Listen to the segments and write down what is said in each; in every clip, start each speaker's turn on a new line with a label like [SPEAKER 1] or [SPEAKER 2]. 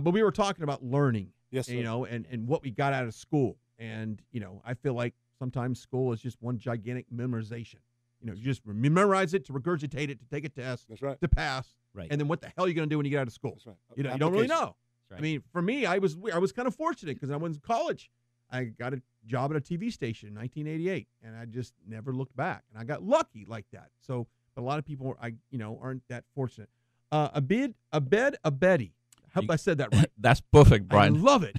[SPEAKER 1] But we were talking about learning,
[SPEAKER 2] Yes, sir.
[SPEAKER 1] and what we got out of school. And, I feel like sometimes school is just one gigantic memorization. You just memorize it, to regurgitate it, to take a test,
[SPEAKER 2] That's right.
[SPEAKER 1] to pass.
[SPEAKER 3] Right.
[SPEAKER 1] And then what the hell are you going to do when you get out of school?
[SPEAKER 2] That's right.
[SPEAKER 1] You don't really know.
[SPEAKER 3] That's right.
[SPEAKER 1] I mean, for me, I was kind of fortunate because I was in college. I got a job at a TV station in 1988, and I just never looked back. And I got lucky like that. So a lot of people, aren't that fortunate. Abid, Abedi. I hope I said that right.
[SPEAKER 4] That's perfect, Brian.
[SPEAKER 1] I love it.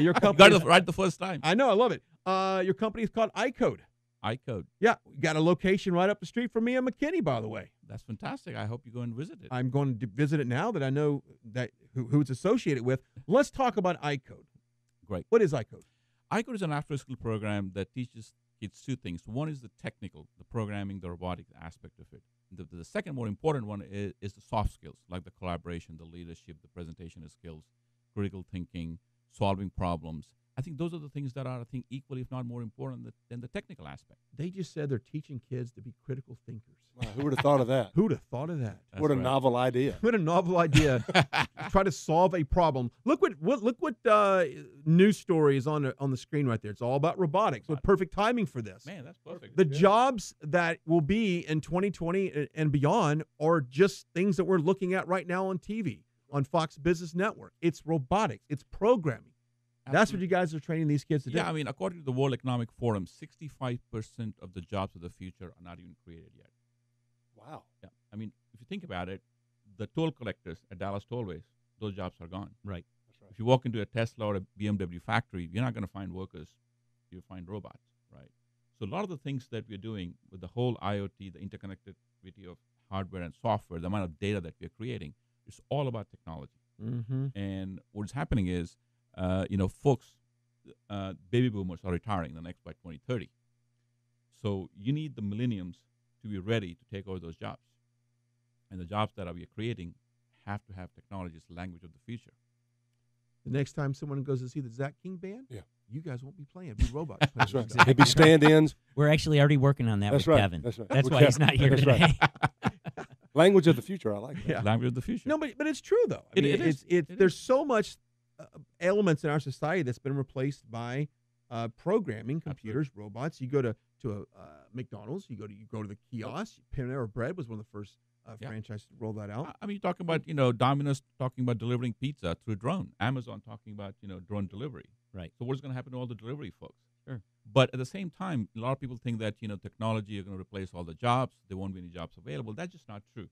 [SPEAKER 1] Your company
[SPEAKER 4] Got it right the first time.
[SPEAKER 1] I know, I love it. Your company is called iCode.
[SPEAKER 4] iCode.
[SPEAKER 1] Yeah, we got a location right up the street from me in McKinney, by the way.
[SPEAKER 4] That's fantastic. I hope you go and visit it.
[SPEAKER 1] I'm going to visit it now that I know that who it's associated with. Let's talk about iCode.
[SPEAKER 4] Great.
[SPEAKER 1] What is iCode?
[SPEAKER 4] iCode is an after-school program that teaches kids two things. One is the technical, the programming, the robotic aspect of it. The second more important one is the soft skills, like the collaboration, the leadership, the presentation skills, critical thinking, solving problems. I think those are the things that are, equally, if not more important than the technical aspect.
[SPEAKER 1] They just said they're teaching kids to be critical thinkers.
[SPEAKER 2] Wow, who would have thought of that?
[SPEAKER 1] Who'd have thought of that?
[SPEAKER 4] That's
[SPEAKER 2] What a
[SPEAKER 4] right.
[SPEAKER 2] novel idea.
[SPEAKER 1] What a novel idea. Try to solve a problem. Look what news story is on the screen right there. It's all about robotics. With perfect timing for this.
[SPEAKER 4] Man, that's perfect.
[SPEAKER 1] The jobs that will be in 2020 and beyond are just things that we're looking at right now on TV, on Fox Business Network. It's robotics. It's programming. That's what you guys are training these kids to do.
[SPEAKER 4] Yeah, according to the World Economic Forum, 65% of the jobs of the future are not even created yet.
[SPEAKER 2] Wow.
[SPEAKER 4] Yeah, if you think about it, the toll collectors at Dallas Tollways, those jobs are gone.
[SPEAKER 3] Right.
[SPEAKER 2] That's right.
[SPEAKER 4] If you walk into a Tesla or a BMW factory, you're not going to find workers. You'll find robots, right? So a lot of the things that we're doing with the whole IoT, the interconnectivity of hardware and software, the amount of data that we're creating, is all about technology.
[SPEAKER 1] Mm-hmm.
[SPEAKER 4] And what's happening is, folks, baby boomers are retiring by 2030. So you need the millenniums to be ready to take over those jobs. And the jobs that we are creating have to have technology as the language of the future.
[SPEAKER 1] The next time someone goes to see the Zach King band,
[SPEAKER 2] Yeah.
[SPEAKER 1] you guys won't be playing. It'll be robots.
[SPEAKER 2] That's right.
[SPEAKER 1] Stuff.
[SPEAKER 2] It'd be stand-ins.
[SPEAKER 3] We're actually already working on that
[SPEAKER 2] That's
[SPEAKER 3] with
[SPEAKER 2] right.
[SPEAKER 3] Kevin.
[SPEAKER 2] That's right.
[SPEAKER 3] That's
[SPEAKER 2] With
[SPEAKER 3] why he's
[SPEAKER 2] Kevin.
[SPEAKER 3] not here
[SPEAKER 2] That's
[SPEAKER 3] today.
[SPEAKER 2] right. Language of the future. I like that.
[SPEAKER 1] Yeah.
[SPEAKER 4] Language of the future.
[SPEAKER 1] No, but it's true though. I
[SPEAKER 4] It
[SPEAKER 1] mean,
[SPEAKER 4] is.
[SPEAKER 1] There's so much elements in our society that's been replaced by programming, computers, robots. You go to a McDonald's, you go to the kiosk. Panera Bread was one of the first franchises to roll that out.
[SPEAKER 4] You're talking about, Domino's talking about delivering pizza through drone. Amazon talking about, drone delivery.
[SPEAKER 3] Right.
[SPEAKER 4] So what's going to happen to all the delivery folks?
[SPEAKER 3] Sure.
[SPEAKER 4] But at the same time, a lot of people think that, technology is going to replace all the jobs. There won't be any jobs available. That's just not true.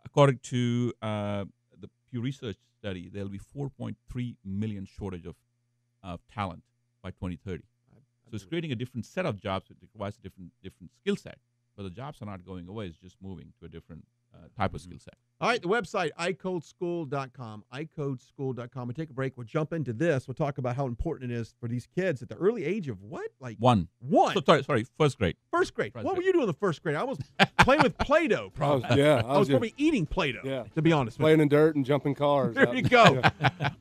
[SPEAKER 4] According to the Pew Research study, there'll be 4.3 million shortage of talent by 2030. So it's creating a different set of jobs. It requires a different skill set. But the jobs are not going away. It's just moving to a different type of skill set.
[SPEAKER 1] All right, the website, icodeschool.com, icodeschool.com. We'll take a break. We'll jump into this. We'll talk about how important it is for these kids at the early age of what? Like
[SPEAKER 4] One.
[SPEAKER 1] One.
[SPEAKER 4] So, sorry, first grade.
[SPEAKER 1] First grade.
[SPEAKER 4] First
[SPEAKER 1] What were
[SPEAKER 4] grade.
[SPEAKER 1] you doing in the first grade? I was playing with Play-Doh, probably.
[SPEAKER 2] I was
[SPEAKER 1] probably eating Play-Doh,
[SPEAKER 2] Yeah.
[SPEAKER 1] to be honest with
[SPEAKER 2] playing in dirt and jumping cars.
[SPEAKER 1] you. There you go.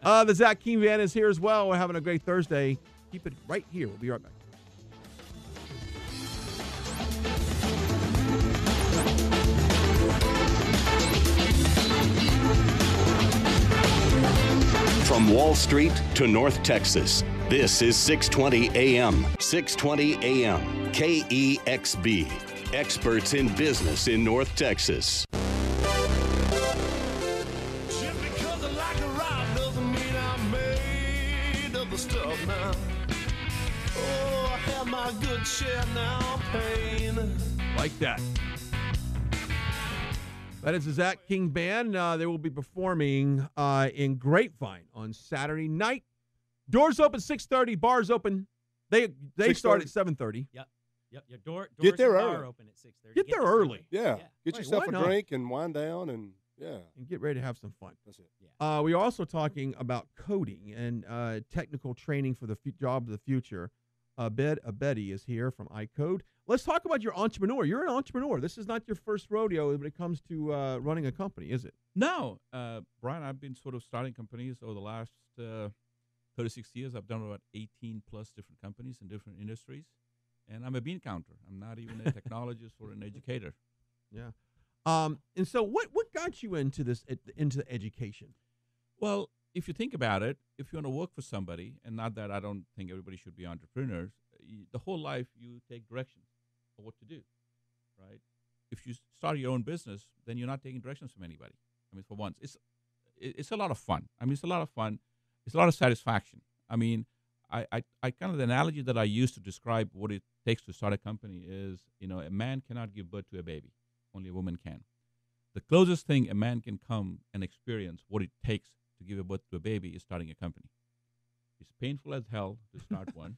[SPEAKER 1] The Zach King Band is here as well. We're having a great Thursday. Keep it right here. We'll be right back.
[SPEAKER 5] From Wall Street to North Texas, this is 620 AM. 620 AM. KEXB. Experts in business in North Texas.
[SPEAKER 6] Just because I like to ride doesn't mean I'm made of the stuff now. Oh, I have my good share now of pain.
[SPEAKER 1] Like that. That is the Zach King Band. They will be performing in Grapevine on Saturday night. Doors open 6:30. Bars open. They start at 7:30.
[SPEAKER 3] Yep. Your doors
[SPEAKER 2] Get there
[SPEAKER 3] and bar
[SPEAKER 2] early.
[SPEAKER 3] open at 6:30.
[SPEAKER 1] Get there early.
[SPEAKER 2] Yeah. Get
[SPEAKER 1] Right,
[SPEAKER 2] yourself
[SPEAKER 1] why
[SPEAKER 2] a
[SPEAKER 1] not?
[SPEAKER 2] drink and wind down and, yeah.
[SPEAKER 1] And get ready to have some fun.
[SPEAKER 2] That's it.
[SPEAKER 1] We are also talking about coding and technical training for the job of the future. Abedi is here from iCode. Let's talk about your entrepreneur. You're an entrepreneur. This is not your first rodeo when it comes to running a company, is it?
[SPEAKER 4] No, Brian, I've been sort of starting companies over the last 36 years. I've done about 18 plus different companies in different industries. And I'm a bean counter. I'm not even a technologist or an educator.
[SPEAKER 1] Yeah. And so what got you into this, into education?
[SPEAKER 4] Well, if you think about it, if you want to work for somebody, and not that I don't think everybody should be entrepreneurs, the whole life you take directions of what to do, right? If you start your own business, then you're not taking directions from anybody. I mean, for once, it's a lot of fun. I mean, it's a lot of fun. It's a lot of satisfaction. I mean, I kind of the analogy that I use to describe what it takes to start a company is, a man cannot give birth to a baby, only a woman can. The closest thing a man can come and experience what it takes to give a birth to a baby is starting a company. It's painful as hell to start one,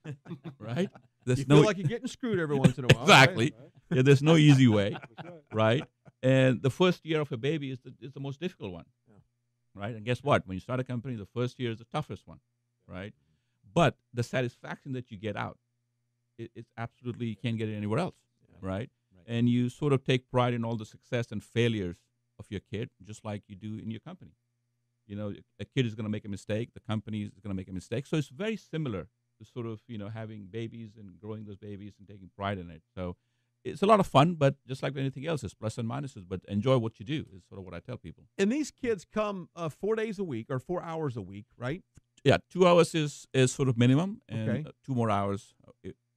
[SPEAKER 4] right? There's
[SPEAKER 1] You feel like you're getting screwed every once in a while.
[SPEAKER 4] exactly.
[SPEAKER 2] Right?
[SPEAKER 4] Yeah, there's no easy way,
[SPEAKER 2] That's right.
[SPEAKER 4] right? And the first year of a baby is the most difficult one,
[SPEAKER 1] Yeah.
[SPEAKER 4] right? And guess what? When you start a company, the first year is the toughest one, right? But the satisfaction that you get out, it's absolutely, you can't get it anywhere else,
[SPEAKER 1] Yeah.
[SPEAKER 4] right?
[SPEAKER 3] Right.
[SPEAKER 4] And you sort of take pride in all the success and failures of your kid, just like you do in your company. A kid is going to make a mistake, the company is going to make a mistake. So it's very similar to sort of, having babies and growing those babies and taking pride in it. So it's a lot of fun, but just like anything else, it's plus and minuses, but enjoy what you do is sort of what I tell people.
[SPEAKER 1] And these kids come 4 days a week or 4 hours a week, right?
[SPEAKER 4] Yeah, 2 hours is sort of minimum, and
[SPEAKER 1] Okay.
[SPEAKER 4] 2 more hours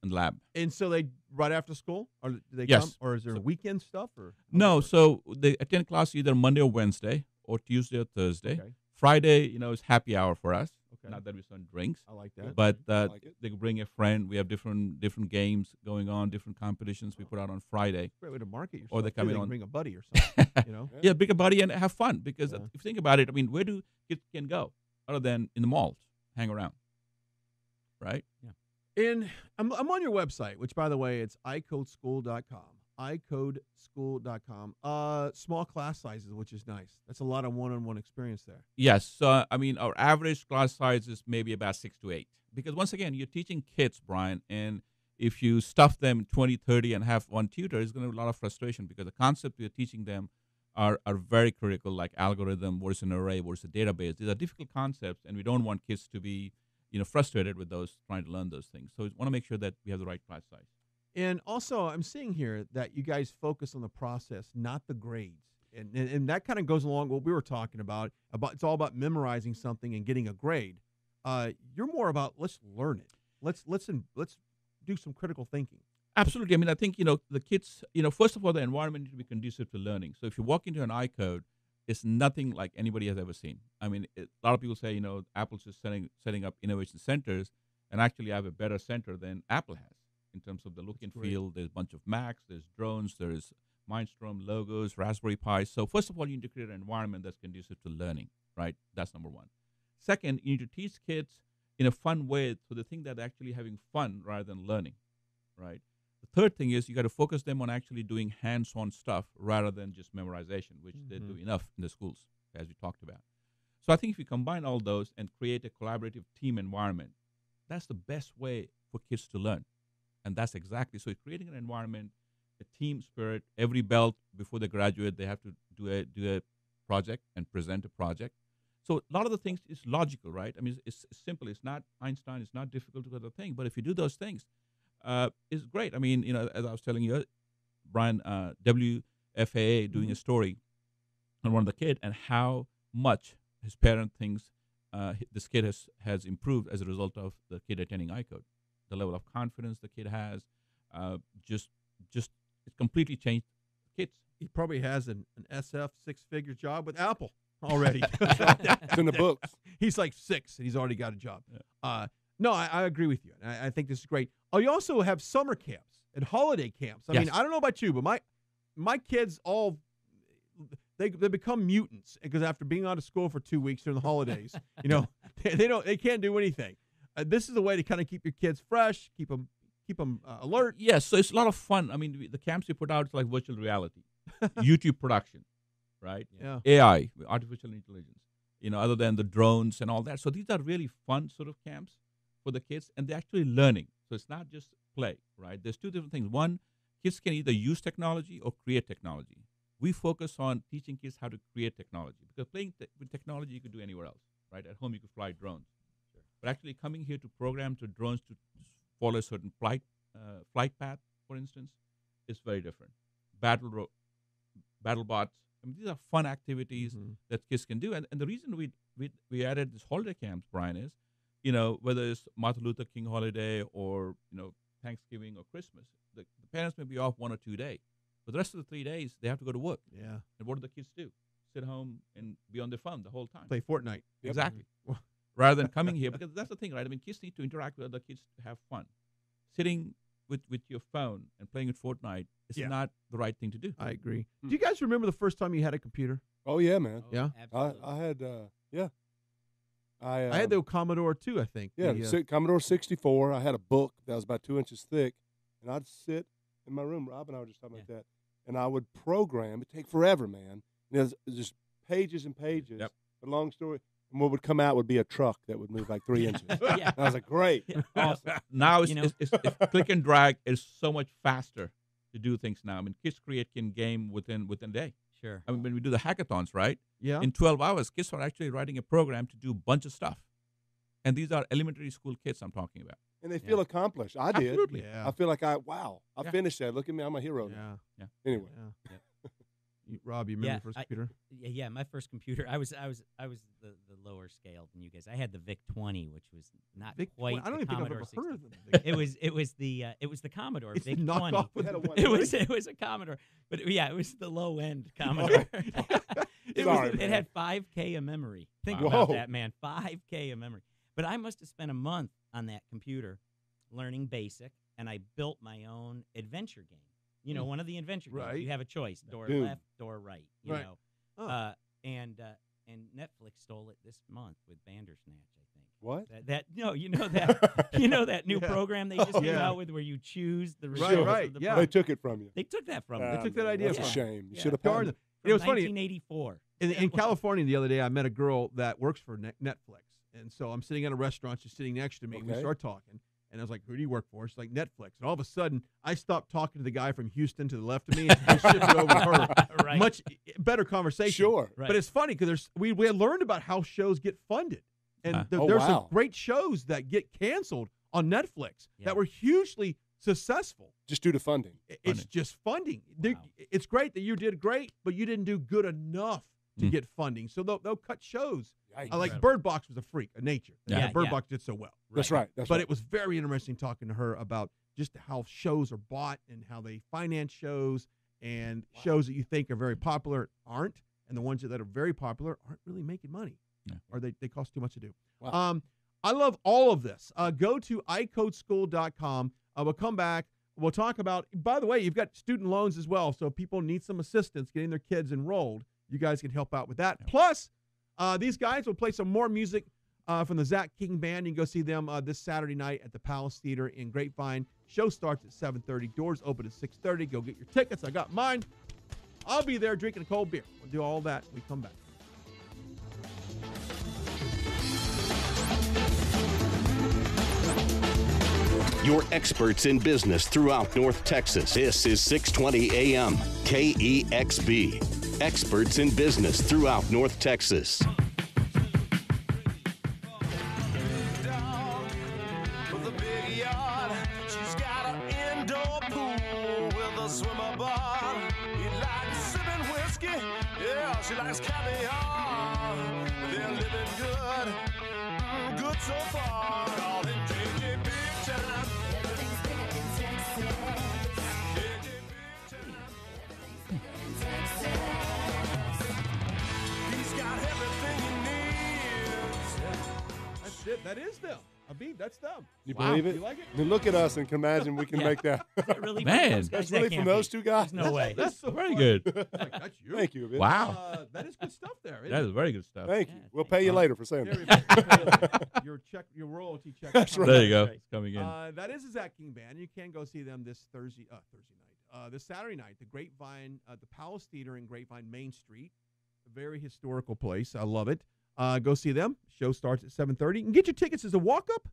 [SPEAKER 4] in lab.
[SPEAKER 1] And so they right after school, or do they
[SPEAKER 4] Yes.
[SPEAKER 1] come, or is there
[SPEAKER 4] So-
[SPEAKER 1] weekend stuff, or
[SPEAKER 4] No, so they attend class either Monday or Wednesday or Tuesday or Thursday.
[SPEAKER 1] Okay.
[SPEAKER 4] Friday, is happy hour for us.
[SPEAKER 1] Okay.
[SPEAKER 4] Not that we sell drinks,
[SPEAKER 1] I like that.
[SPEAKER 4] but
[SPEAKER 2] I like it.
[SPEAKER 4] they can bring a friend. We have different games going on, different competitions we put out on Friday.
[SPEAKER 1] Great way to market yourself.
[SPEAKER 4] Or they
[SPEAKER 1] too.
[SPEAKER 4] come in
[SPEAKER 1] can
[SPEAKER 4] on-
[SPEAKER 1] bring a buddy or something. You know,
[SPEAKER 4] Yeah, bring a buddy and have fun because
[SPEAKER 1] Yeah.
[SPEAKER 4] if you think about it, I mean, where do kids can go other than in the malls, hang around, right?
[SPEAKER 1] and I'm on your website, which by the way, it's icodeschool.com. icodeschool.com. Small class sizes, which is nice. That's a lot of one-on-one experience there.
[SPEAKER 4] Yes. So, I mean, our average class size is maybe about 6 to 8. Because once again, you're teaching kids, Brian, and if you stuff them 20, 30 and have one tutor, it's going to be a lot of frustration because the concepts you're teaching them are very critical, like algorithm, what is an array, what is a database. These are difficult concepts, and we don't want kids to be, frustrated with those, trying to learn those things. So we want to make sure that we have the right class size.
[SPEAKER 1] And also, I'm seeing here that you guys focus on the process, not the grades. And that kind of goes along with what we were talking about it's all about memorizing something and getting a grade. You're more about let's learn it. Let's do some critical thinking.
[SPEAKER 4] Absolutely. I mean, I think, the kids, first of all, the environment needs to be conducive to learning. So if you walk into an iCode, it's nothing like anybody has ever seen. I mean, a lot of people say, Apple's just setting up innovation centers, and actually I have a better center than Apple has in terms of the look and
[SPEAKER 1] great.
[SPEAKER 4] feel. There's a bunch of Macs, there's drones, there's Mindstorm logos, Raspberry Pi. So first of all, you need to create an environment that's conducive to learning, right? That's number one. Second, you need to teach kids in a fun way so they think that they're actually having fun rather than learning, right? The third thing is you got to focus them on actually doing hands-on stuff rather than just memorization, which they do enough in the schools, as we talked about. So I think if you combine all those and create a collaborative team environment, that's the best way for kids to learn. And that's exactly, so creating an environment, a team spirit, every belt before they graduate, they have to do a project and present a project. So a lot of the things is logical, right? I mean, it's simple. It's not Einstein. It's not difficult to do the thing. But if you do those things, it's great. I mean, as I was telling you, Brian, WFAA doing a story on one of the kid and how much his parent thinks this kid has improved as a result of the kid attending iCode. The level of confidence the kid has, just it completely changed kids.
[SPEAKER 1] He probably has an SF six-figure job with Apple already.
[SPEAKER 2] It's in the books.
[SPEAKER 1] He's like 6, and he's already got a job.
[SPEAKER 4] Yeah.
[SPEAKER 1] No, I agree with you. I think this is great. Oh, you also have summer camps and holiday camps. I mean,
[SPEAKER 4] Yes.
[SPEAKER 1] I don't know about you, but my kids all they become mutants because after being out of school for 2 weeks during the holidays, they can't do anything. This is a way to kind of keep your kids fresh, keep them alert.
[SPEAKER 4] Yes, so it's a lot of fun. I mean, the camps we put out is like virtual reality, YouTube production, right?
[SPEAKER 1] Yeah.
[SPEAKER 4] AI, artificial intelligence, other than the drones and all that. So these are really fun sort of camps for the kids, and they're actually learning. So it's not just play, right? There's two different things. One, kids can either use technology or create technology. We focus on teaching kids how to create technology because playing with technology you could do anywhere else, right? At home you could fly drones. But actually coming here to program to drones to follow a certain flight path, for instance, is very different. Battle bots. I mean, these are fun activities that kids can do. And the reason we we added this holiday camps, Brian, is, whether it's Martin Luther King holiday or, Thanksgiving or Christmas, the parents may be off 1 or 2 days. But the rest of the 3 days, they have to go to work.
[SPEAKER 1] Yeah.
[SPEAKER 4] And what do the kids do? Sit home and be on their phone the whole time.
[SPEAKER 1] Play Fortnite.
[SPEAKER 4] Exactly. Rather than coming here, because that's the thing, right? I mean, kids need to interact with other kids to have fun. Sitting with your phone and playing with Fortnite is not the right thing to do.
[SPEAKER 1] I agree. Do you guys remember the first time you had a computer?
[SPEAKER 2] Oh, yeah, man.
[SPEAKER 1] Yeah?
[SPEAKER 3] Absolutely.
[SPEAKER 2] I had, I
[SPEAKER 1] had the Commodore too, I think.
[SPEAKER 2] Yeah,
[SPEAKER 1] The,
[SPEAKER 2] Commodore 64. I had a book that was about 2 inches thick, and I'd sit in my room. Rob and I were just talking about that, and I would program. It'd take forever, man. And it was just pages and pages.
[SPEAKER 4] Yep.
[SPEAKER 2] But long story, and what would come out would be a truck that would move like 3 inches.
[SPEAKER 3] Yeah.
[SPEAKER 2] And I was like, great.
[SPEAKER 4] Awesome. Now it's,
[SPEAKER 3] You know?
[SPEAKER 4] it's click and drag is so much faster to do things now. I mean, kids create in game within a day.
[SPEAKER 3] Sure.
[SPEAKER 4] I mean, when we do the hackathons, right?
[SPEAKER 1] yeah.
[SPEAKER 4] In 12 hours, kids are actually writing a program to do a bunch of stuff. And these are elementary school kids I'm talking about.
[SPEAKER 2] And they feel accomplished. I did.
[SPEAKER 4] Absolutely.
[SPEAKER 1] Yeah.
[SPEAKER 2] I feel like I
[SPEAKER 4] Yeah.
[SPEAKER 2] finished that. Look at me. I'm a hero. now.
[SPEAKER 1] Yeah.
[SPEAKER 2] Anyway.
[SPEAKER 1] Yeah. Rob, you remember your first computer?
[SPEAKER 3] Yeah, my first computer. I was the lower scale than you guys. I had the VIC 20, which was not
[SPEAKER 1] Vic
[SPEAKER 3] quite.
[SPEAKER 1] 20. I don't
[SPEAKER 3] the
[SPEAKER 1] even think I've
[SPEAKER 3] Commodore
[SPEAKER 1] ever heard of
[SPEAKER 3] 64.
[SPEAKER 1] them.
[SPEAKER 3] It was the Commodore
[SPEAKER 1] It's the
[SPEAKER 3] VIC 20.
[SPEAKER 1] knockoff of
[SPEAKER 2] Had a
[SPEAKER 1] the
[SPEAKER 2] one-
[SPEAKER 3] It was a Commodore, but it was the low end Commodore.
[SPEAKER 2] Sorry,
[SPEAKER 3] it
[SPEAKER 2] man.
[SPEAKER 3] had 5K of memory. Think
[SPEAKER 2] Wow.
[SPEAKER 3] about
[SPEAKER 2] Whoa.
[SPEAKER 3] that, man. 5K of memory. But I must have spent a month on that computer learning BASIC, and I built my own adventure game. You know, one of the adventure games.
[SPEAKER 1] Right.
[SPEAKER 3] You have a choice: door
[SPEAKER 2] Doom.
[SPEAKER 3] left, door right. You
[SPEAKER 1] Right.
[SPEAKER 3] know,
[SPEAKER 1] Oh.
[SPEAKER 3] and Netflix stole it this month with Bandersnatch. I think.
[SPEAKER 2] What?
[SPEAKER 3] You know that new
[SPEAKER 1] Yeah.
[SPEAKER 3] program they just came
[SPEAKER 1] Yeah.
[SPEAKER 3] out with where you choose the
[SPEAKER 1] Right,
[SPEAKER 3] results
[SPEAKER 1] right,
[SPEAKER 3] of the
[SPEAKER 1] yeah.
[SPEAKER 2] They
[SPEAKER 3] program.
[SPEAKER 2] took it from you.
[SPEAKER 3] They took that from
[SPEAKER 1] They
[SPEAKER 3] me.
[SPEAKER 1] took that idea
[SPEAKER 2] That's
[SPEAKER 1] from
[SPEAKER 2] a
[SPEAKER 1] you.
[SPEAKER 2] shame. You
[SPEAKER 3] Yeah.
[SPEAKER 2] should have
[SPEAKER 1] Darn
[SPEAKER 2] patented
[SPEAKER 1] it.
[SPEAKER 2] it.
[SPEAKER 1] It was funny.
[SPEAKER 3] 1984.
[SPEAKER 1] In California the other day, I met a girl that works for Netflix. And so I'm sitting at a restaurant. She's sitting next to me. We
[SPEAKER 2] Okay.
[SPEAKER 1] start talking. And I was like, who do you work for? She's like, Netflix. And all of a sudden, I stopped talking to the guy from Houston to the left of me and shifted over to her.
[SPEAKER 3] Right.
[SPEAKER 1] Much better conversation.
[SPEAKER 2] Sure.
[SPEAKER 3] Right.
[SPEAKER 1] But it's funny because we had learned about how shows get funded. And
[SPEAKER 4] Uh-huh.
[SPEAKER 2] Oh,
[SPEAKER 1] there's
[SPEAKER 2] wow.
[SPEAKER 1] some great shows that get canceled on Netflix
[SPEAKER 3] Yeah.
[SPEAKER 1] that were hugely successful.
[SPEAKER 2] Just due to funding.
[SPEAKER 1] It's
[SPEAKER 4] Funding.
[SPEAKER 1] just funding.
[SPEAKER 3] Wow.
[SPEAKER 1] It's great that you did great, but you didn't do good enough to
[SPEAKER 4] Mm.
[SPEAKER 1] get funding. So they'll cut shows.
[SPEAKER 2] Yikes.
[SPEAKER 1] Like Bird Box was a freak of nature.
[SPEAKER 3] Yeah,
[SPEAKER 1] Bird
[SPEAKER 3] yeah.
[SPEAKER 1] Box did so well.
[SPEAKER 2] That's right. That's
[SPEAKER 1] But
[SPEAKER 2] right.
[SPEAKER 1] it was very interesting talking to her about just how shows are bought and how they finance shows, and shows that you think are very popular aren't, and the ones that are very popular aren't really making money,
[SPEAKER 4] Yeah.
[SPEAKER 1] or they cost too much to do.
[SPEAKER 2] Wow.
[SPEAKER 1] I love all of this. Go to icodeschool.com. We'll come back. We'll talk about, by the way, you've got student loans as well, so if people need some assistance getting their kids enrolled, you guys can help out with that.
[SPEAKER 4] Yeah.
[SPEAKER 1] Plus, these guys will play some more music from the Zach King Band. You can go see them this Saturday night at the Palace Theater in Grapevine. Show starts at 7:30. Doors open at 6:30. Go get your tickets. I got mine. I'll be there drinking a cold beer. We'll do all that when we come back.
[SPEAKER 5] Your experts in business throughout North Texas. This is 620 AM KEXB. Experts in business throughout North Texas.
[SPEAKER 6] Dog with a big yard. She's got an indoor pool with a swimmer bar. He likes sipping whiskey. Yeah, she likes caviar. They're living good. Good so far. Call him JJ Big Time. JJ Big Time. He's got everything he needs.
[SPEAKER 1] That's it. That is them. Abid, that's them.
[SPEAKER 2] You
[SPEAKER 1] Wow.
[SPEAKER 2] believe it?
[SPEAKER 1] You like it?
[SPEAKER 2] I mean, look at us and can imagine we can
[SPEAKER 3] Yeah.
[SPEAKER 2] make that.
[SPEAKER 3] Is that really
[SPEAKER 4] Man,
[SPEAKER 3] from those guys?
[SPEAKER 2] That's
[SPEAKER 3] That
[SPEAKER 2] really
[SPEAKER 3] can't
[SPEAKER 2] from those
[SPEAKER 3] be.
[SPEAKER 2] two guys?
[SPEAKER 3] There's no way.
[SPEAKER 1] That's so
[SPEAKER 4] Very
[SPEAKER 1] funny.
[SPEAKER 4] good.
[SPEAKER 1] Like, that's you.
[SPEAKER 2] Thank you, Abid.
[SPEAKER 4] Wow.
[SPEAKER 1] That is good stuff there. isn't
[SPEAKER 4] That
[SPEAKER 1] it?
[SPEAKER 4] is very good stuff.
[SPEAKER 2] Thank you.
[SPEAKER 3] Yeah,
[SPEAKER 2] We'll
[SPEAKER 3] thank
[SPEAKER 2] pay you
[SPEAKER 3] you.
[SPEAKER 2] later for saying
[SPEAKER 1] Very
[SPEAKER 2] that.
[SPEAKER 1] much. Your royalty check.
[SPEAKER 2] That's
[SPEAKER 1] coming
[SPEAKER 2] right.
[SPEAKER 4] There you go.
[SPEAKER 3] Right.
[SPEAKER 4] It's coming in.
[SPEAKER 1] That is a Zach King Band. You can go see them this Thursday night. This Saturday night, the Grapevine, the Palace Theater in Grapevine, Main Street. A very historical place. I love it. Go see them. Show starts at 7:30. And get your tickets as a walk-up.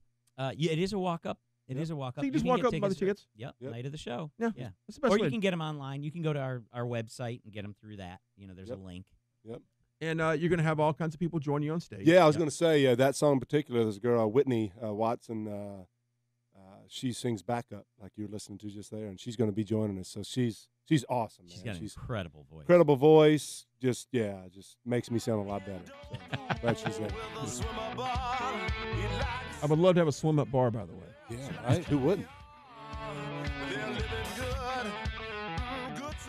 [SPEAKER 3] Yeah, it is a walk-up. It is a walk-up.
[SPEAKER 1] So you just
[SPEAKER 3] can
[SPEAKER 1] walk
[SPEAKER 3] get
[SPEAKER 1] up and buy the tickets?
[SPEAKER 3] Yep,
[SPEAKER 2] Yep.
[SPEAKER 3] night of the show.
[SPEAKER 1] Yeah.
[SPEAKER 3] Yeah.
[SPEAKER 1] That's the best
[SPEAKER 3] Or
[SPEAKER 1] way.
[SPEAKER 3] you can get them online. You can go to our website and get them through that. You know, there's
[SPEAKER 2] Yep.
[SPEAKER 3] a link.
[SPEAKER 1] And you're going to have all kinds of people join you on stage.
[SPEAKER 2] Yeah, I was going to say that song in particular. There's a girl, Whitney Watson. She sings backup like you were listening to just there, and she's going to be joining us. So she's She's awesome, man.
[SPEAKER 3] She's got an incredible voice.
[SPEAKER 2] Incredible voice. Just makes me sound a lot better. So glad she's there.
[SPEAKER 1] I would love to have a swim up bar, by the way.
[SPEAKER 2] Yeah, right? Who wouldn't?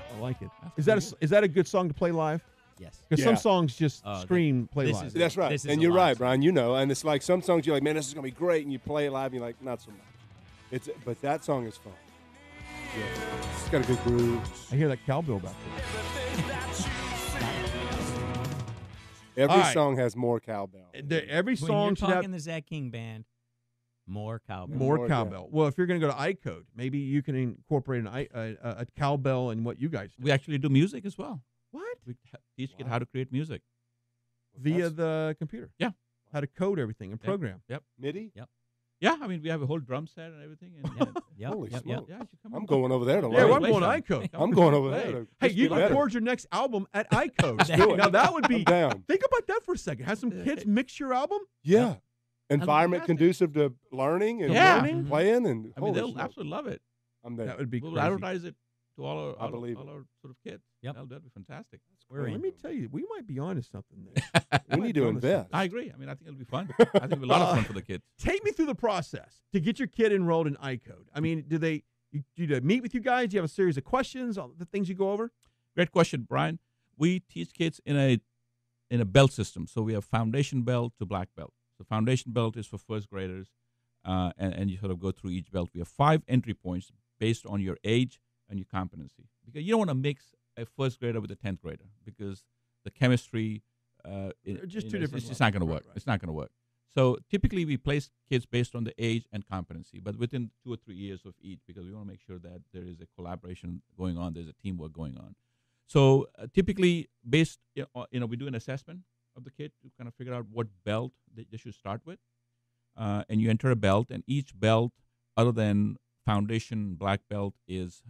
[SPEAKER 1] I like it. Is that a good song to play live?
[SPEAKER 3] Yes.
[SPEAKER 1] Because some songs just scream play
[SPEAKER 3] this
[SPEAKER 1] live.
[SPEAKER 3] is-
[SPEAKER 2] That's right.
[SPEAKER 3] This is
[SPEAKER 2] And
[SPEAKER 3] a
[SPEAKER 2] you're
[SPEAKER 3] live
[SPEAKER 2] right,
[SPEAKER 3] song.
[SPEAKER 2] Brian. You know, and it's like some songs you're like, man, this is gonna be great, and you play it live, and you're like, not so much. But that song is fun. Yeah, it's got a good groove.
[SPEAKER 1] I hear that cowbell back
[SPEAKER 2] Every
[SPEAKER 1] All right.
[SPEAKER 2] song has more cowbell.
[SPEAKER 1] there. Every
[SPEAKER 3] When
[SPEAKER 1] song
[SPEAKER 3] you're
[SPEAKER 1] should have
[SPEAKER 3] talking the Zach King band, more cowbell.
[SPEAKER 1] more
[SPEAKER 2] More
[SPEAKER 1] cowbell. Well, if you're going to go to iCode, maybe you can incorporate a cowbell in what you guys do.
[SPEAKER 4] We actually do music as well.
[SPEAKER 1] What?
[SPEAKER 4] We teach kids how to create music.
[SPEAKER 1] Via the computer.
[SPEAKER 4] Yeah.
[SPEAKER 1] How to code everything and program.
[SPEAKER 2] MIDI?
[SPEAKER 4] Yeah, I mean, we have a whole drum set and everything. And
[SPEAKER 3] Yep,
[SPEAKER 2] Holy
[SPEAKER 3] yep,
[SPEAKER 2] smoke.
[SPEAKER 3] yep.
[SPEAKER 4] yeah, you should come
[SPEAKER 2] I'm
[SPEAKER 4] on.
[SPEAKER 2] going over there to
[SPEAKER 1] Yeah,
[SPEAKER 2] learn.
[SPEAKER 1] well, I'm
[SPEAKER 4] Play
[SPEAKER 1] going to
[SPEAKER 4] some.
[SPEAKER 1] iCode.
[SPEAKER 2] I'm going over
[SPEAKER 4] Play.
[SPEAKER 2] there. To
[SPEAKER 1] Hey,
[SPEAKER 2] just
[SPEAKER 1] you
[SPEAKER 2] get
[SPEAKER 1] can
[SPEAKER 2] better.
[SPEAKER 1] record your next album at iCode.
[SPEAKER 2] do it.
[SPEAKER 1] Now that would
[SPEAKER 2] I'm
[SPEAKER 1] be.
[SPEAKER 2] down.
[SPEAKER 1] Think about that for a second. Have some kids mix your album.
[SPEAKER 2] Yeah. Environment
[SPEAKER 4] fantastic.
[SPEAKER 2] conducive to learning and
[SPEAKER 4] Yeah.
[SPEAKER 2] learning, playing, and
[SPEAKER 4] I mean,
[SPEAKER 2] holy
[SPEAKER 4] they'll
[SPEAKER 2] smoke.
[SPEAKER 4] absolutely love it.
[SPEAKER 2] I'm there.
[SPEAKER 1] That would be
[SPEAKER 4] We'll
[SPEAKER 1] crazy.
[SPEAKER 4] advertise it to all
[SPEAKER 2] I believe
[SPEAKER 4] our sort of kids.
[SPEAKER 3] Yep.
[SPEAKER 4] That'll be fantastic.
[SPEAKER 3] We're
[SPEAKER 1] Let
[SPEAKER 3] in.
[SPEAKER 1] me tell you, we might be onto something there.
[SPEAKER 2] We need to invest.
[SPEAKER 4] I agree. I mean, I think it'll be fun. I think it'll be a lot of fun for the kids.
[SPEAKER 1] Take me through the process to get your kid enrolled in iCode. I mean, do they meet with you guys? Do you have a series of questions, all the things you go over?
[SPEAKER 4] Great question, Brian. We teach kids in a belt system. So we have foundation belt to black belt. So foundation belt is for first graders, and you sort of go through each belt. We have 5 entry points based on your age and your competency. Because you don't want to mix a first grader with a 10th grader because the chemistry,
[SPEAKER 1] They're just two different
[SPEAKER 4] It's not going to
[SPEAKER 1] levels.
[SPEAKER 4] work.
[SPEAKER 1] Right.
[SPEAKER 4] It's not going to work. So typically we place kids based on the age and competency, but within 2 or 3 years of each, because we want to make sure that there is a collaboration going on, there's a teamwork going on. So typically based, we do an assessment of the kid to kind of figure out what belt they should start with, and you enter a belt, and each belt, other than foundation black belt, is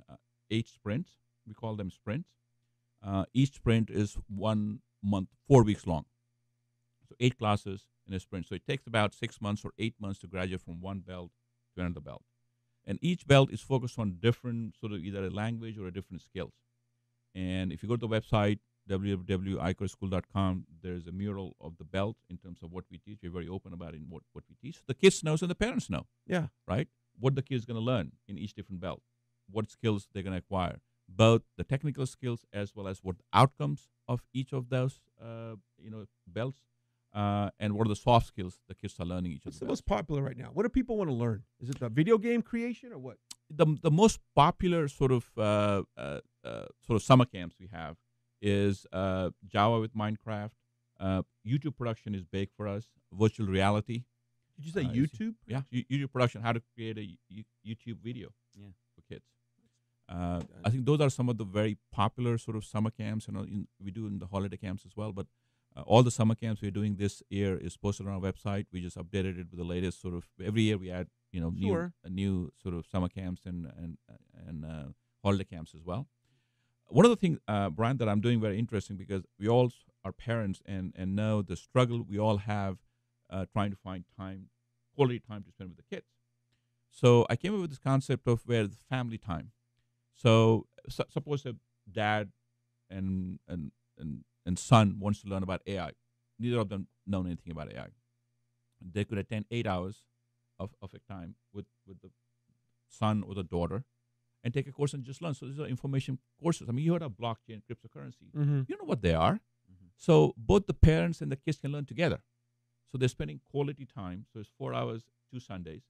[SPEAKER 4] 8 sprints. We call them sprints. Each sprint is 1 month, 4 weeks long. So 8 classes in a sprint. So it takes about 6 months or 8 months to graduate from one belt to another belt. And each belt is focused on different sort of either a language or a different skills. And if you go to the website, www.icodeschool.com, there's a mural of the belt in terms of what we teach. We're very open about it in what we teach. The kids know and the parents know.
[SPEAKER 1] Yeah.
[SPEAKER 4] Right? What the kid's going to learn in each different belt, what skills they're going to acquire, both the technical skills as well as what the outcomes of each of those, belts, and what are the soft skills the kids are learning each
[SPEAKER 1] What's
[SPEAKER 4] of
[SPEAKER 1] the
[SPEAKER 4] the
[SPEAKER 1] most popular right now? What do people want to learn? Is it the video game creation or what?
[SPEAKER 4] The most popular sort of summer camps we have is Java with Minecraft. YouTube production is big for us. Virtual reality.
[SPEAKER 1] Did you say
[SPEAKER 4] is-
[SPEAKER 1] YouTube?
[SPEAKER 4] Yeah, YouTube production. How to create a YouTube video.
[SPEAKER 3] Yeah.
[SPEAKER 4] For kids. I think those are some of the very popular sort of summer camps. We do in the holiday camps as well. But all the summer camps we're doing this year is posted on our website. We just updated it with the latest sort of. Every year we add new sort of summer camps and holiday camps as well. One of the things, Brian, that I'm doing very interesting because we all are parents and know the struggle we all have trying to find quality time to spend with the kids. So I came up with this concept of where the family time. So suppose a dad and son wants to learn about AI. Neither of them know anything about AI. They could attend 8 hours of a time with the son or the daughter and take a course and just learn. So these are information courses. I mean, you heard of blockchain, cryptocurrency.
[SPEAKER 1] Mm-hmm.
[SPEAKER 4] You know what they are. So both the parents and the kids can learn together. So they're spending quality time. So it's 4 hours, 2 Sundays.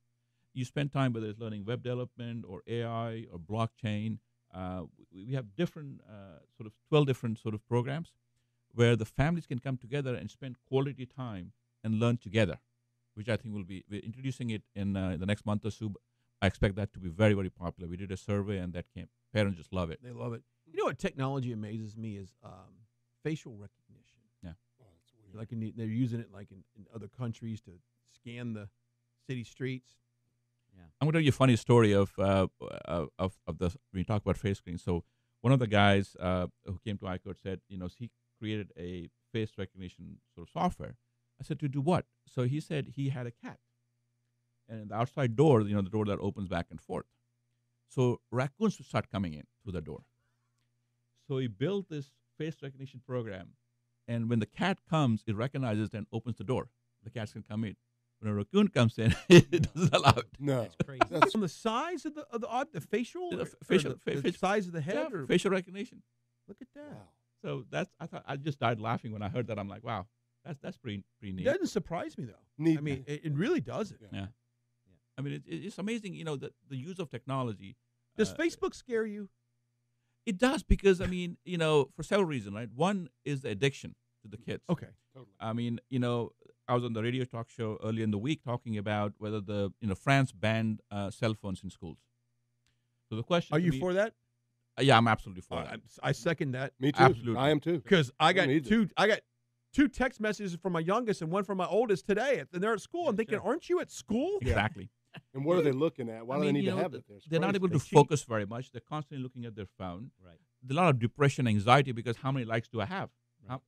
[SPEAKER 4] You spend time whether it's learning web development or AI or blockchain. We have different 12 different sort of programs where the families can come together and spend quality time and learn together, which I think we're introducing it in the next month or so. I expect that to be very, very popular. We did a survey and parents just love it.
[SPEAKER 1] They love it. You know what technology amazes me is facial recognition.
[SPEAKER 4] Yeah.
[SPEAKER 2] Oh, that's weird.
[SPEAKER 1] Like they're using it like in other countries to scan the city streets.
[SPEAKER 4] I'm going to tell you a funny story of the when you talk about face screen. So one of the guys who came to iCode said, he created a face recognition sort of software. I said, to do what? So he said he had a cat, and the outside door, the door that opens back and forth. So raccoons would start coming in through the door. So he built this face recognition program, and when the cat comes, it recognizes and opens the door. The cats can come in. When a raccoon comes in, it doesn't allow it.
[SPEAKER 2] No.
[SPEAKER 3] That's crazy.
[SPEAKER 1] From the size of the facial,
[SPEAKER 4] The
[SPEAKER 1] or
[SPEAKER 4] facial-
[SPEAKER 1] the
[SPEAKER 4] facial-
[SPEAKER 1] size of the head,
[SPEAKER 4] Yeah,
[SPEAKER 1] or
[SPEAKER 4] facial recognition.
[SPEAKER 1] look at that.
[SPEAKER 2] Wow.
[SPEAKER 4] So I just started laughing when I heard that. I'm like, wow, that's pretty
[SPEAKER 1] It
[SPEAKER 4] neat.
[SPEAKER 1] doesn't surprise me though.
[SPEAKER 2] Neat.
[SPEAKER 1] I mean, it really doesn't.
[SPEAKER 4] Yeah. I mean, it's amazing, the use of technology.
[SPEAKER 1] Does Facebook scare you?
[SPEAKER 4] It does because, I mean, for several reasons, right? One is the addiction to the kids.
[SPEAKER 1] Okay.
[SPEAKER 2] Totally.
[SPEAKER 4] I mean, I was on the radio talk show earlier in the week talking about whether France banned cell phones in schools. So the question
[SPEAKER 1] Are
[SPEAKER 4] to
[SPEAKER 1] you
[SPEAKER 4] me-
[SPEAKER 1] for that?
[SPEAKER 4] Yeah, I'm absolutely for that.
[SPEAKER 1] I second that
[SPEAKER 2] Me too.
[SPEAKER 4] Absolutely.
[SPEAKER 2] I am too.
[SPEAKER 1] because I got
[SPEAKER 2] need
[SPEAKER 1] two. I got two text messages from my youngest and one from my oldest today, and they're at school.
[SPEAKER 3] Yeah,
[SPEAKER 1] I'm thinking,
[SPEAKER 3] sure.
[SPEAKER 1] aren't you at school?
[SPEAKER 4] Exactly.
[SPEAKER 2] And what are they looking at? Why
[SPEAKER 4] I
[SPEAKER 2] do they
[SPEAKER 4] mean,
[SPEAKER 2] need to have it there? It's
[SPEAKER 4] They're not
[SPEAKER 2] crazy.
[SPEAKER 4] able to
[SPEAKER 1] They cheat.
[SPEAKER 4] focus very much. They're constantly looking at their phone.
[SPEAKER 3] Right.
[SPEAKER 4] There's a lot of depression, anxiety because how many likes do I have?
[SPEAKER 3] Right.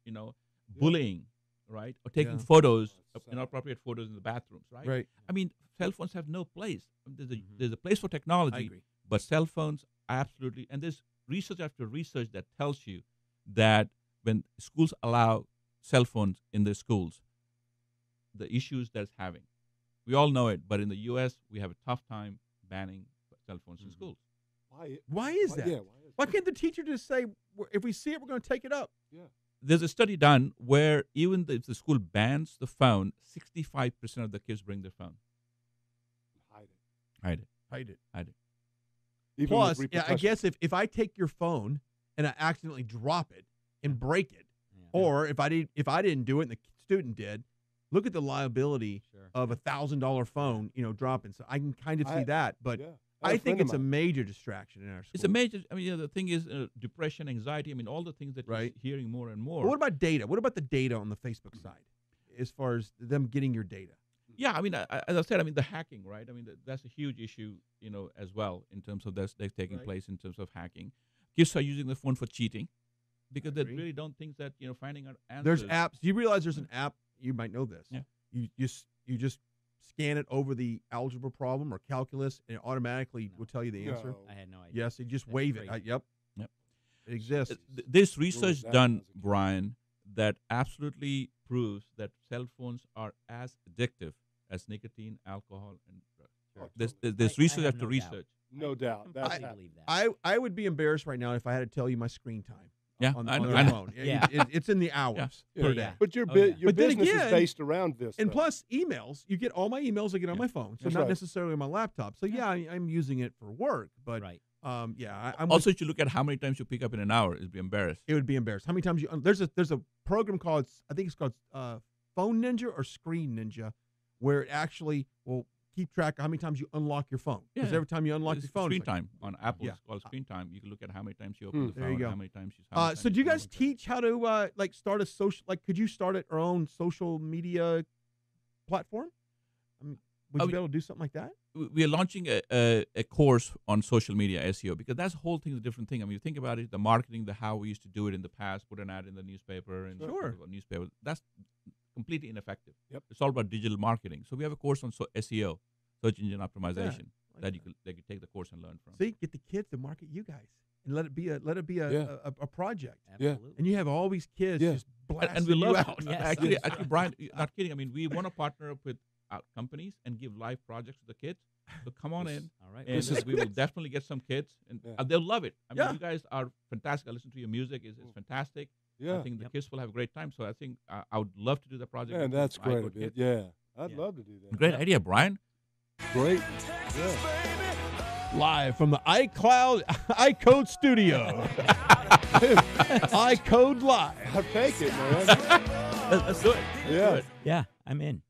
[SPEAKER 4] Bullying, right? Or taking
[SPEAKER 1] Yeah.
[SPEAKER 4] photos,
[SPEAKER 2] That's sad.
[SPEAKER 4] inappropriate photos in the bathrooms, right?
[SPEAKER 1] Right.
[SPEAKER 4] I mean, cell phones have no place. There's a,
[SPEAKER 3] Mhm.
[SPEAKER 4] there's a place for
[SPEAKER 1] I
[SPEAKER 4] technology,
[SPEAKER 1] agree.
[SPEAKER 4] but cell phones absolutely. And there's research after research that tells you that when schools allow cell phones in their schools, the issues that's having. We all know it, but in the U.S., we have a tough time banning cell phones in
[SPEAKER 3] Mhm.
[SPEAKER 4] schools.
[SPEAKER 1] Why is that?
[SPEAKER 2] Yeah.
[SPEAKER 1] Why can't the teacher just say, if we see it, we're going to take it up?
[SPEAKER 4] There's a study done where even if the school bans the phone, 65% of the kids bring their phone.
[SPEAKER 2] Hide it.
[SPEAKER 4] Hide it.
[SPEAKER 1] Hide it.
[SPEAKER 4] Hide it.
[SPEAKER 2] Even with
[SPEAKER 1] Plus, I
[SPEAKER 2] repercussions.
[SPEAKER 1] guess if I take your phone and I accidentally drop it and break it,
[SPEAKER 3] Yeah.
[SPEAKER 1] or if I didn't do it and the student did, look at the liability
[SPEAKER 3] Sure.
[SPEAKER 1] of $1,000 phone, dropping. So I can kind of see
[SPEAKER 2] I-
[SPEAKER 1] that, but
[SPEAKER 2] Yeah.
[SPEAKER 1] I
[SPEAKER 2] had
[SPEAKER 1] think
[SPEAKER 2] friend of
[SPEAKER 1] it's a
[SPEAKER 2] mine.
[SPEAKER 1] major distraction in our school.
[SPEAKER 4] It's a major. I mean, the thing is, depression, anxiety. I mean, all the things that
[SPEAKER 1] Right.
[SPEAKER 4] you're hearing more and more.
[SPEAKER 1] But what about data? What about the data on the Facebook side, as far as them getting your data?
[SPEAKER 4] Yeah, I mean, as I said, I mean, the hacking, right? I mean, that's a huge issue, as well in terms of that's taking
[SPEAKER 1] Right.
[SPEAKER 4] place in terms of hacking. Kids are using the phone for cheating because they
[SPEAKER 1] agree.
[SPEAKER 4] really don't think that finding out
[SPEAKER 1] There's
[SPEAKER 4] answers.
[SPEAKER 1] apps. Do you realize there's an app? You might know this.
[SPEAKER 4] Yeah.
[SPEAKER 1] You just scan it over the algebra problem or calculus, and it automatically will tell you the answer.
[SPEAKER 2] No.
[SPEAKER 3] I had no idea.
[SPEAKER 1] Yes, you just
[SPEAKER 3] That's
[SPEAKER 1] wave it.
[SPEAKER 3] crazy.
[SPEAKER 1] Yep.
[SPEAKER 4] Yep.
[SPEAKER 1] It exists.
[SPEAKER 4] This research
[SPEAKER 2] that
[SPEAKER 4] done,
[SPEAKER 2] when I was a kid.
[SPEAKER 4] Brian, that absolutely proves that cell phones are as addictive as nicotine, alcohol, and drugs.
[SPEAKER 2] Oh,
[SPEAKER 4] There's
[SPEAKER 2] totally.
[SPEAKER 4] research
[SPEAKER 3] I have
[SPEAKER 4] after
[SPEAKER 3] no doubt.
[SPEAKER 4] research.
[SPEAKER 2] No doubt. That's
[SPEAKER 3] completely
[SPEAKER 2] happening.
[SPEAKER 3] believe that.
[SPEAKER 1] I would be embarrassed right now if I had to tell you my screen time.
[SPEAKER 4] Yeah,
[SPEAKER 1] on,
[SPEAKER 4] I
[SPEAKER 1] on
[SPEAKER 4] know.
[SPEAKER 1] the
[SPEAKER 4] I know.
[SPEAKER 1] phone.
[SPEAKER 3] Yeah.
[SPEAKER 1] It's in the hours
[SPEAKER 2] Yeah.
[SPEAKER 1] per
[SPEAKER 3] Yeah.
[SPEAKER 1] day.
[SPEAKER 2] But your
[SPEAKER 3] Oh, yeah.
[SPEAKER 2] your
[SPEAKER 1] But then
[SPEAKER 2] business
[SPEAKER 1] again-
[SPEAKER 2] is based around this.
[SPEAKER 1] And
[SPEAKER 2] though.
[SPEAKER 1] plus, emails. You get all my emails I get on
[SPEAKER 4] Yeah.
[SPEAKER 1] my phone, so
[SPEAKER 2] That's
[SPEAKER 1] not
[SPEAKER 2] right.
[SPEAKER 1] necessarily on my laptop. So yeah, I'm using it for work, but
[SPEAKER 3] Right.
[SPEAKER 1] yeah, I'm
[SPEAKER 4] Also, if you look at how many times you pick up in an hour, it'd be embarrassed.
[SPEAKER 1] it would be embarrassed. How many times you? There's a program called, I think it's called Phone Ninja or Screen Ninja, where it actually will keep track of how many times you unlock your phone. Because
[SPEAKER 4] Yeah.
[SPEAKER 1] every time you unlock
[SPEAKER 4] It's
[SPEAKER 1] your phone,
[SPEAKER 4] screen
[SPEAKER 1] it's like-
[SPEAKER 4] time on Apple.
[SPEAKER 1] Yeah.
[SPEAKER 4] It's called screen time. You can look at how many times you open the
[SPEAKER 1] There
[SPEAKER 4] phone,
[SPEAKER 1] you go.
[SPEAKER 4] how many times you.
[SPEAKER 1] So do you guys teach how to start a social? Like, could you start our own social media platform? I mean, would
[SPEAKER 4] Oh,
[SPEAKER 1] you be able to do something like that?
[SPEAKER 4] We are launching a course on social media SEO because that's the whole thing is a different thing. I mean, you think about it, the marketing, the how we used to do it in the past, put an ad in the newspaper and
[SPEAKER 1] Sure.
[SPEAKER 4] newspaper. That's completely ineffective.
[SPEAKER 2] Yep.
[SPEAKER 4] It's all about digital marketing. So we have a course on SEO, search engine optimization,
[SPEAKER 1] Like
[SPEAKER 4] that they could take the course and learn from.
[SPEAKER 1] See, get the kids to market you guys and let it be a
[SPEAKER 2] Yeah.
[SPEAKER 1] a project.
[SPEAKER 2] Yeah.
[SPEAKER 3] Absolutely.
[SPEAKER 1] And you have all these kids
[SPEAKER 2] Yeah.
[SPEAKER 1] just blasting
[SPEAKER 4] And we
[SPEAKER 1] you
[SPEAKER 4] love
[SPEAKER 1] out.
[SPEAKER 4] it.
[SPEAKER 3] Yes.
[SPEAKER 4] Actually,
[SPEAKER 3] Yes.
[SPEAKER 4] actually, Brian, not kidding. I mean, we want to partner up with companies and give live projects to the kids. So come on in.
[SPEAKER 3] All right.
[SPEAKER 4] And
[SPEAKER 2] This is
[SPEAKER 4] we will definitely get some kids, and
[SPEAKER 2] Yeah.
[SPEAKER 4] they'll love it. I mean,
[SPEAKER 1] Yeah.
[SPEAKER 4] you guys are fantastic. I listen to your music; it's fantastic.
[SPEAKER 2] Yeah.
[SPEAKER 4] I think the
[SPEAKER 3] Yep.
[SPEAKER 4] kids will have a great time. So I think I would love to do the project.
[SPEAKER 2] Man,
[SPEAKER 4] with
[SPEAKER 2] that's
[SPEAKER 4] the
[SPEAKER 2] great,
[SPEAKER 4] iCode
[SPEAKER 2] Abid.
[SPEAKER 4] kids.
[SPEAKER 2] Yeah. I'd
[SPEAKER 3] Yeah.
[SPEAKER 2] love to do that.
[SPEAKER 4] Great idea, Brian.
[SPEAKER 2] Great. Yeah.
[SPEAKER 1] Live from the iCode studio. iCode Live.
[SPEAKER 2] I'll take it, man.
[SPEAKER 4] Let's do it. Let's
[SPEAKER 2] Yeah.
[SPEAKER 4] do it.
[SPEAKER 3] Yeah, I'm in.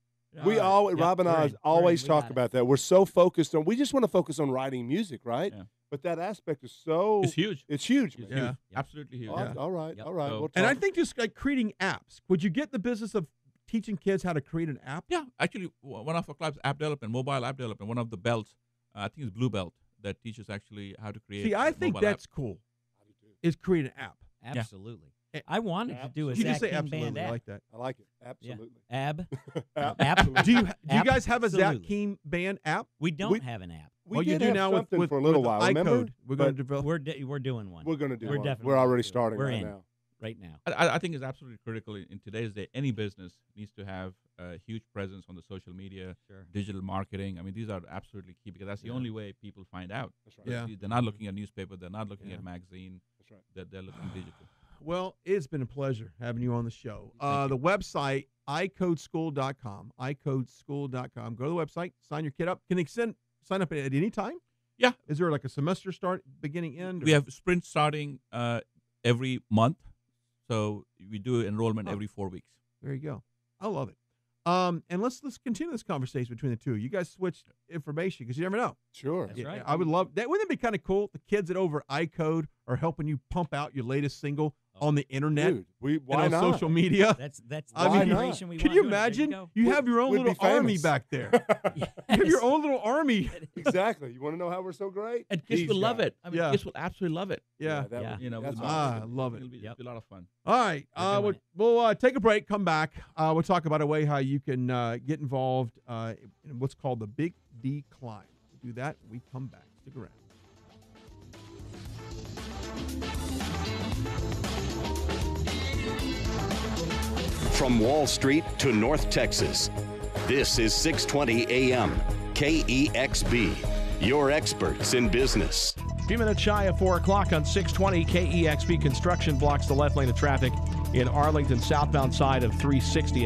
[SPEAKER 2] We all,
[SPEAKER 3] Yep,
[SPEAKER 2] Rob and
[SPEAKER 3] we're
[SPEAKER 2] I
[SPEAKER 3] in.
[SPEAKER 2] always
[SPEAKER 3] We
[SPEAKER 2] talk
[SPEAKER 3] got it.
[SPEAKER 2] about that. We're so focused on, we just want to focus on writing music, right?
[SPEAKER 4] Yeah.
[SPEAKER 2] But that aspect is so,
[SPEAKER 4] It's huge.
[SPEAKER 2] it's huge,
[SPEAKER 4] It's
[SPEAKER 2] man.
[SPEAKER 1] Yeah.
[SPEAKER 4] huge. Absolutely huge.
[SPEAKER 2] All right,
[SPEAKER 3] Yep.
[SPEAKER 2] all right.
[SPEAKER 4] So-
[SPEAKER 2] We'll
[SPEAKER 1] And I
[SPEAKER 2] talk.
[SPEAKER 1] think just like creating apps. Would you get the business of teaching kids how to create an app?
[SPEAKER 4] Yeah, actually, one of our clubs, app development, mobile app development, one of the belts, I think it's Blue Belt, that teaches actually how to create.
[SPEAKER 1] See, I think
[SPEAKER 4] mobile
[SPEAKER 1] that's cool. Is create an app.
[SPEAKER 3] Absolutely.
[SPEAKER 1] Yeah.
[SPEAKER 3] I wanted to do a
[SPEAKER 1] You just
[SPEAKER 3] Zach
[SPEAKER 1] say
[SPEAKER 3] King Band
[SPEAKER 1] absolutely. I
[SPEAKER 3] app.
[SPEAKER 1] like that.
[SPEAKER 2] I like it. Absolutely.
[SPEAKER 3] Ab.
[SPEAKER 2] Ab-
[SPEAKER 3] Absolutely.
[SPEAKER 1] Do you guys have a Zach
[SPEAKER 3] Absolutely.
[SPEAKER 1] King Band app?
[SPEAKER 3] We don't
[SPEAKER 2] We-
[SPEAKER 3] have an app.
[SPEAKER 1] Well, you
[SPEAKER 2] did
[SPEAKER 1] do
[SPEAKER 2] have
[SPEAKER 1] now
[SPEAKER 2] something
[SPEAKER 1] with
[SPEAKER 2] for a little
[SPEAKER 1] with
[SPEAKER 2] while.
[SPEAKER 1] iCode.
[SPEAKER 2] Remember?
[SPEAKER 1] We're going to
[SPEAKER 2] But
[SPEAKER 1] develop.
[SPEAKER 3] We're doing one.
[SPEAKER 2] We're going to do
[SPEAKER 3] We're
[SPEAKER 2] one.
[SPEAKER 3] definitely
[SPEAKER 2] We're already
[SPEAKER 3] gonna do it.
[SPEAKER 2] starting
[SPEAKER 3] We're
[SPEAKER 2] right
[SPEAKER 3] in.
[SPEAKER 2] now.
[SPEAKER 3] right now.
[SPEAKER 4] I think it's absolutely critical in today's day. Any business needs to have a huge presence on the social media,
[SPEAKER 3] Sure.
[SPEAKER 4] digital marketing. I mean, these are absolutely key because that's the only way people find out.
[SPEAKER 2] That's right.
[SPEAKER 1] Yeah.
[SPEAKER 4] They're not looking at newspaper. They're not looking
[SPEAKER 1] Yeah.
[SPEAKER 4] at magazine.
[SPEAKER 2] That's right.
[SPEAKER 4] They're looking digital.
[SPEAKER 1] Well, it's been a pleasure having you on the show.
[SPEAKER 4] Thank
[SPEAKER 1] The website, iCodeschool.com, iCodeschool.com. Go to the website, sign your kid up. Can they sign up at any time?
[SPEAKER 4] Yeah.
[SPEAKER 1] Is there like a semester start, beginning, end?
[SPEAKER 4] We have sprints starting every month. So we do enrollment every 4 weeks.
[SPEAKER 1] There you go. I love it. And let's continue this conversation between the two. You guys switch information because you never know.
[SPEAKER 2] Sure.
[SPEAKER 3] That's right.
[SPEAKER 1] I would love that. Wouldn't it be kind of cool? The kids at over iCode are helping you pump out your latest single on the internet
[SPEAKER 2] Dude, why
[SPEAKER 1] and on
[SPEAKER 2] not?
[SPEAKER 1] social media.
[SPEAKER 3] That's
[SPEAKER 1] I
[SPEAKER 3] the
[SPEAKER 1] mean,
[SPEAKER 3] information we
[SPEAKER 1] Can
[SPEAKER 3] want.
[SPEAKER 1] you
[SPEAKER 3] There
[SPEAKER 1] imagine?
[SPEAKER 3] go.
[SPEAKER 1] You have your own
[SPEAKER 2] We'd be
[SPEAKER 1] little army
[SPEAKER 2] famous.
[SPEAKER 1] back there. You have your own little army.
[SPEAKER 2] Exactly. You want to know how we're so great?
[SPEAKER 4] And kids
[SPEAKER 2] These
[SPEAKER 4] will love
[SPEAKER 2] guys.
[SPEAKER 4] it. I mean,
[SPEAKER 1] Yeah.
[SPEAKER 4] kids will absolutely love it.
[SPEAKER 1] Yeah.
[SPEAKER 2] that
[SPEAKER 3] Yeah.
[SPEAKER 2] would-
[SPEAKER 4] You know,
[SPEAKER 2] that's
[SPEAKER 4] with
[SPEAKER 2] awesome.
[SPEAKER 1] I love it.
[SPEAKER 4] It'll be a lot of fun.
[SPEAKER 1] All right.
[SPEAKER 3] We're doing
[SPEAKER 1] We'll take a break, come back. We'll talk about a way how you can get involved in what's called the Big D Climb. We'll do that when we come back. Stick around.
[SPEAKER 5] From Wall Street to North Texas, this is 620 AM, KEXB, your experts in business.
[SPEAKER 7] A few minutes shy of 4 o'clock on 620 KEXB. Construction blocks the left lane of traffic in Arlington, southbound side of 360.